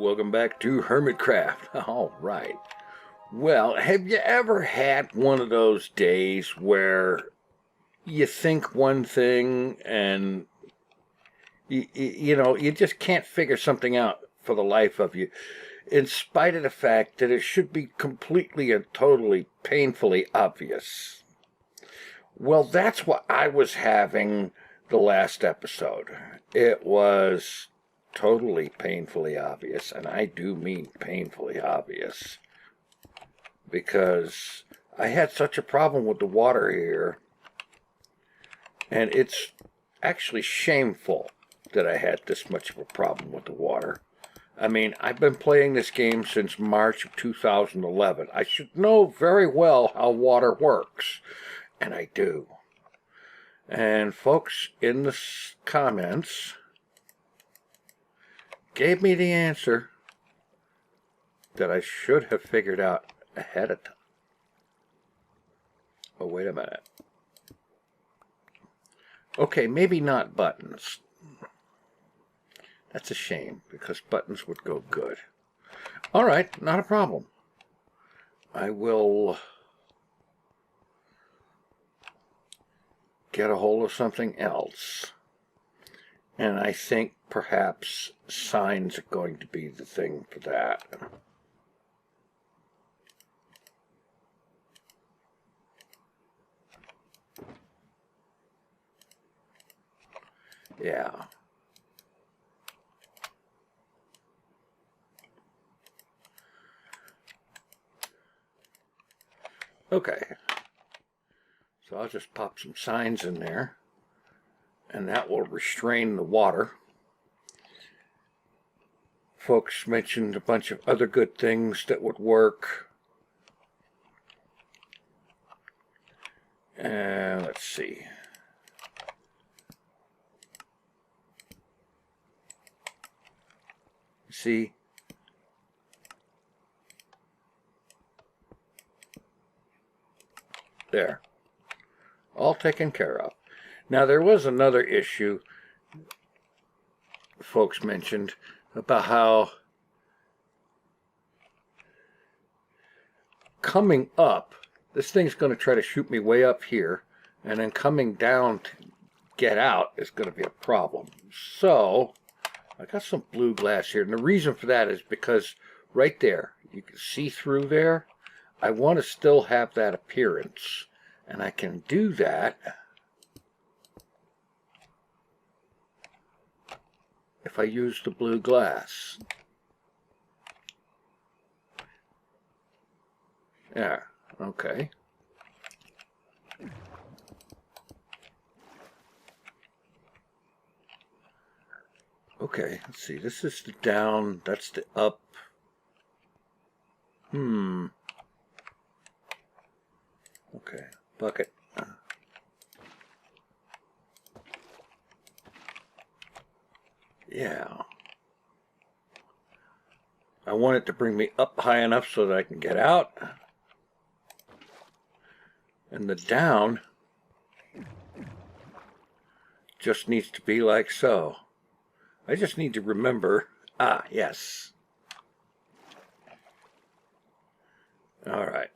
welcome back to Hermitcraft. All right. Well, have you ever had one of those days where you think one thing and you just can't figure something out for the life of you, in spite of the fact that it should be completely and totally painfully obvious? Well, that's what I was having the last episode. It was totally painfully obvious, and I do mean painfully obvious, because I had such a problem with the water here, and it's actually shameful that I had this much of a problem with the water. I mean, I've been playing this game since March of 2011. I should know very well how water works, and I do. And folks in the comments gave me the answer that I should have figured out ahead of time. Oh, wait a minute. Okay, maybe not buttons. That's a shame, because buttons would go good. All right, not a problem. I will get a hold of something else. And I think perhaps signs are going to be the thing for that. Yeah. Okay. So I'll just pop some signs in there, and that will restrain the water. Folks mentioned a bunch of other good things that would work. Let's see. See? There. All taken care of. Now, there was another issue folks mentioned about how coming up, this thing's going to try to shoot me way up here, and then coming down to get out is going to be a problem. So I got some blue glass here, and the reason for that is because right there, you can see through there. I want to still have that appearance, and I can do that if I use the blue glass. Yeah, okay. Okay, let's see. This is the down, that's the up. Okay, bucket. Yeah. I want it to bring me up high enough so that I can get out. And the down just needs to be like so. I just need to remember, yes. All right.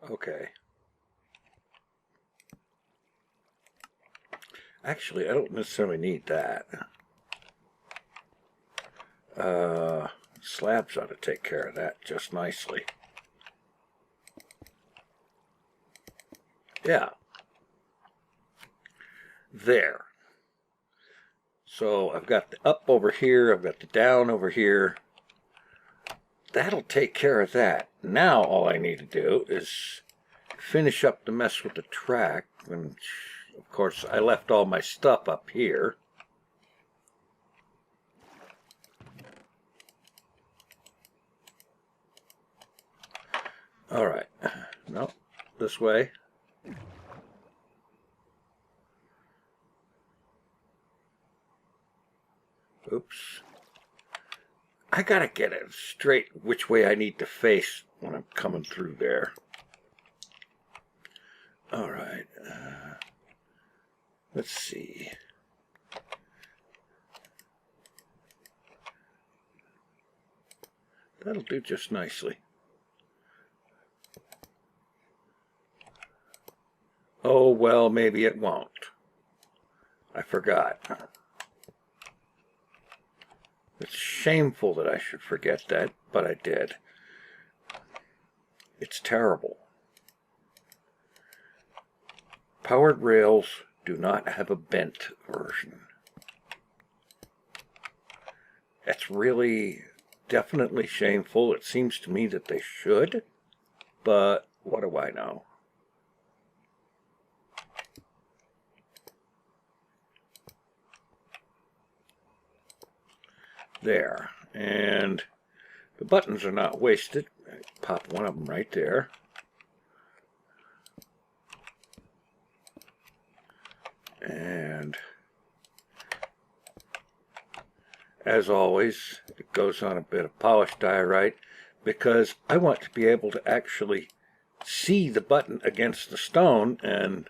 Okay. Actually, I don't necessarily need that. Slabs ought to take care of that just nicely. Yeah. There. So I've got the up over here, I've got the down over here. That'll take care of that. Now all I need to do is finish up the mess with the track. And of course I left all my stuff up here. All right. No, this way. Oops. I gotta get it straight which way I need to face when I'm coming through there. All right. Let's see. That'll do just nicely. Oh, well, maybe it won't. I forgot. It's shameful that I should forget that, but I did. It's terrible. Powered rails do not have a bent version. That's really definitely shameful. It seems to me that they should, but what do I know? There, and the buttons are not wasted. I pop one of them right there. And as always, it goes on a bit of polished diorite because I want to be able to actually see the button against the stone, and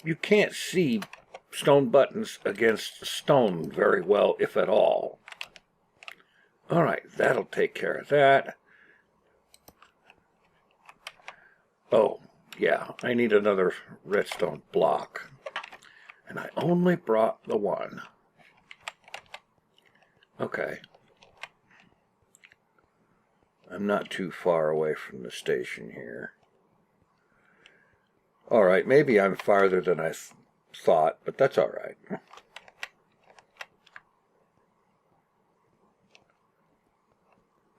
you can't see stone buttons against stone very well, if at all. All right, that'll take care of that. Oh, yeah, I need another redstone block. And I only brought the one. Okay. I'm not too far away from the station here. All right, maybe I'm farther than I thought, but that's all right.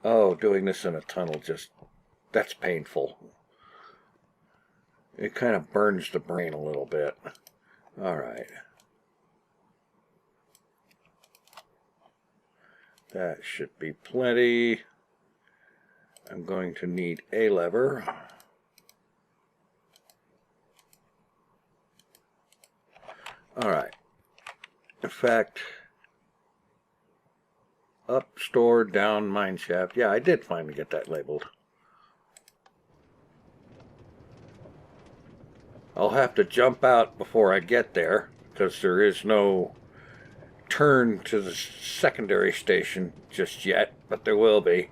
Oh, doing this in a tunnel that's painful. It kind of burns the brain a little bit. All right. That should be plenty. I'm going to need a lever. All right. In fact, up, store, down, mine shaft. Yeah, I did finally get that labeled. I'll have to jump out before I get there because there is no turn to the secondary station just yet, but there will be.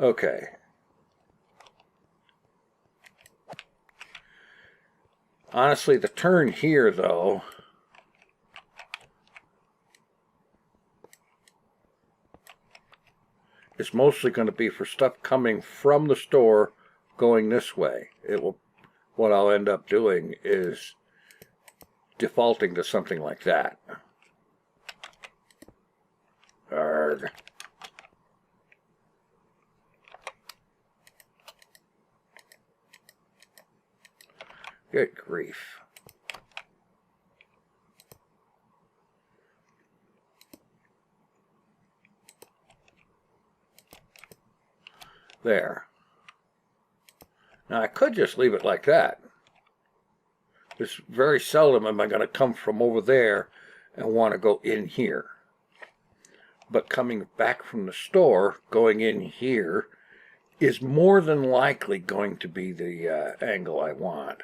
Okay. Honestly, the turn here, though, is mostly going to be for stuff coming from the store going this way. What I'll end up doing is defaulting to something like that. Arrgh. Good grief. There. Now I could just leave it like that. It's very seldom am I going to come from over there and want to go in here. But coming back from the store, going in here, is more than likely going to be the angle I want.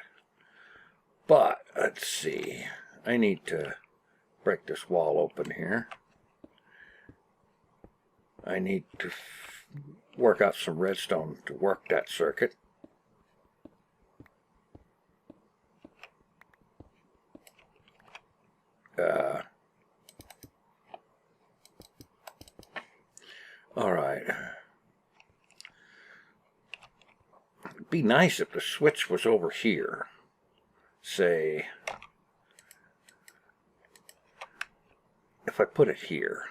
But, let's see, I need to break this wall open here. I need to work out some redstone to work that circuit. All right. It'd be nice if the switch was over here. Say, if I put it here,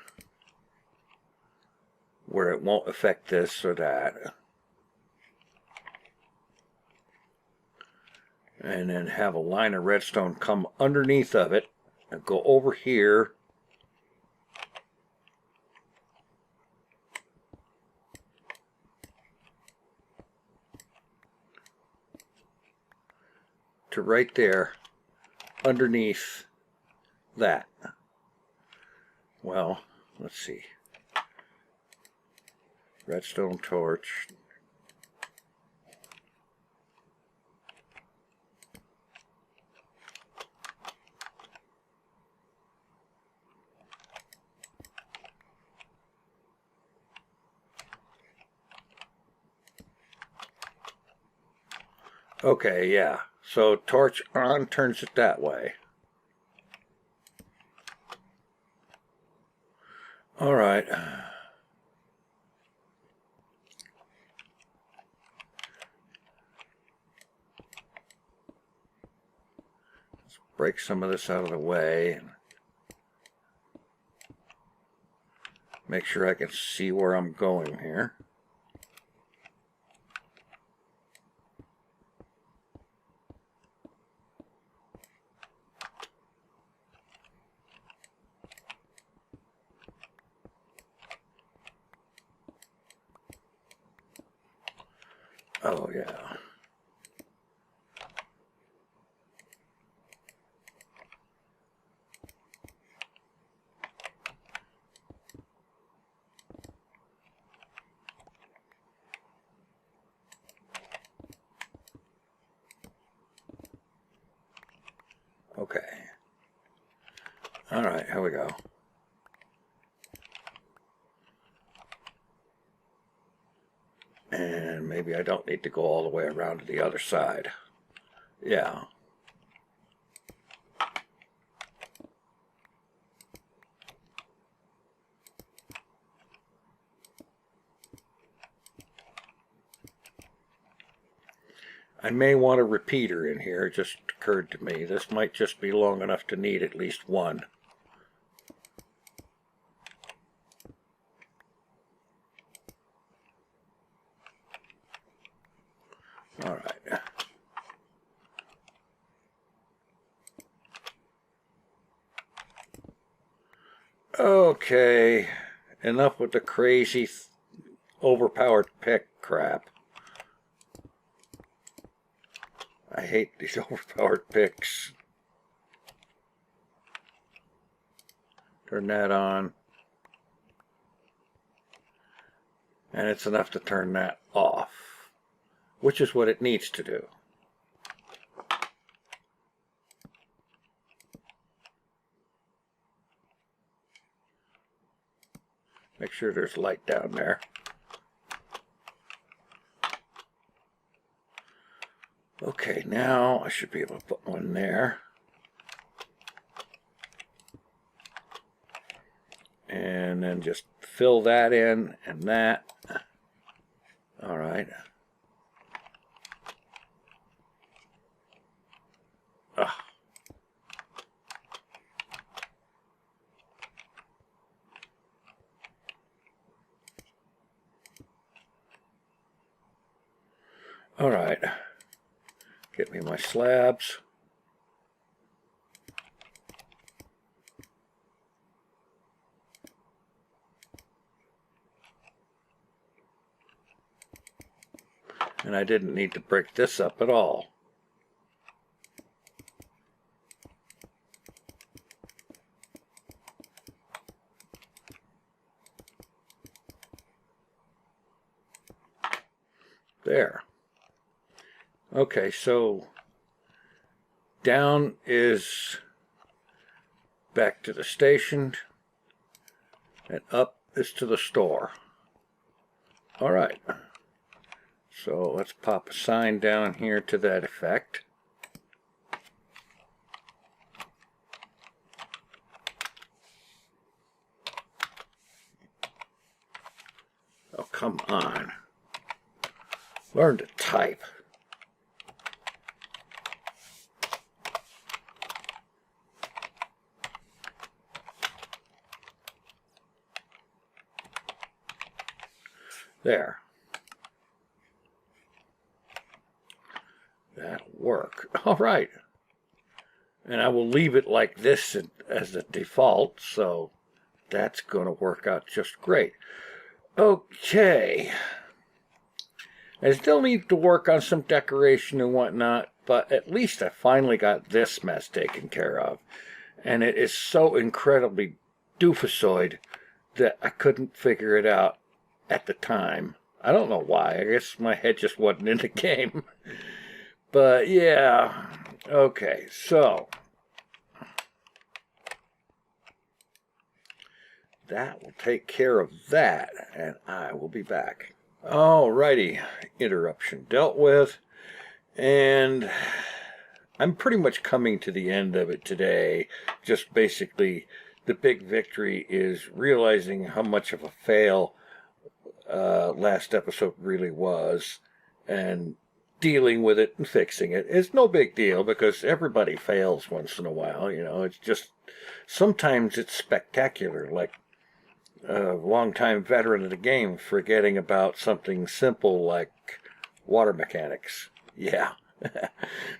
where it won't affect this or that. And then have a line of redstone come underneath of it and go over here. To right there, underneath that? Well, let's see. Redstone torch. Okay, yeah. So torch on turns it that way. All right. Let's break some of this out of the way. Make sure I can see where I'm going here. Oh, yeah. Okay. All right, here we go. And maybe I don't need to go all the way around to the other side. Yeah. I may want a repeater in here, it just occurred to me. This might just be long enough to need at least one. All right. Okay, enough with the crazy, overpowered pick crap. I hate these overpowered picks. Turn that on. And it's enough to turn that off, which is what it needs to do. Make sure there's light down there. Okay, now I should be able to put one there. And then just fill that in and that. All right. Ah. All right. Get me my slabs. And I didn't need to break this up at all. There. Okay, so down is back to the station, and up is to the store. All right. So let's pop a sign down here to that effect. Oh, come on. Learn to type. There. That'll work. All right. And I will leave it like this as a default, so that's going to work out just great. Okay. I still need to work on some decoration and whatnot, but at least I finally got this mess taken care of. And it is so incredibly doofusoid that I couldn't figure it out at the time. I don't know why. I guess my head just wasn't in the game. But yeah. Okay, so that will take care of that, and I will be back. Alrighty, interruption dealt with, and I'm pretty much coming to the end of it today. Just basically, the big victory is realizing how much of a fail last episode really was, and dealing with it and fixing it. It's no big deal because everybody fails once in a while, you know. It's just, sometimes it's spectacular, like a long-time veteran of the game forgetting about something simple like water mechanics. Yeah.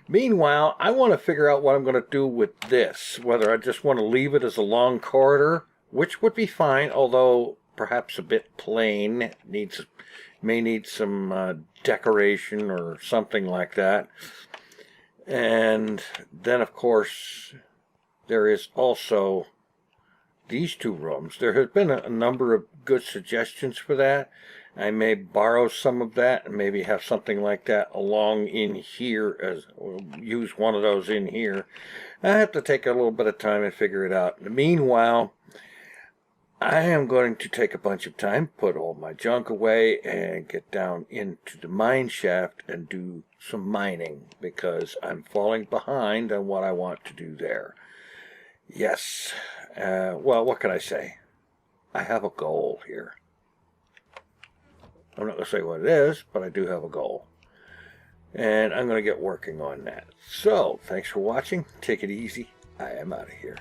Meanwhile, I want to figure out what I'm going to do with this, whether I just want to leave it as a long corridor, which would be fine, although perhaps a bit plain, may need some decoration or something like that. And then, of course, there is also these two rooms. There has been a number of good suggestions for that. I may borrow some of that and maybe have something like that along in here, as use one of those in here. I have to take a little bit of time and figure it out. Meanwhile, I am going to take a bunch of time, put all my junk away, and get down into the mine shaft and do some mining, because I'm falling behind on what I want to do there. Yes. Well, what can I say? I have a goal here. I'm not going to say what it is, but I do have a goal. And I'm going to get working on that. So, thanks for watching. Take it easy. I am out of here.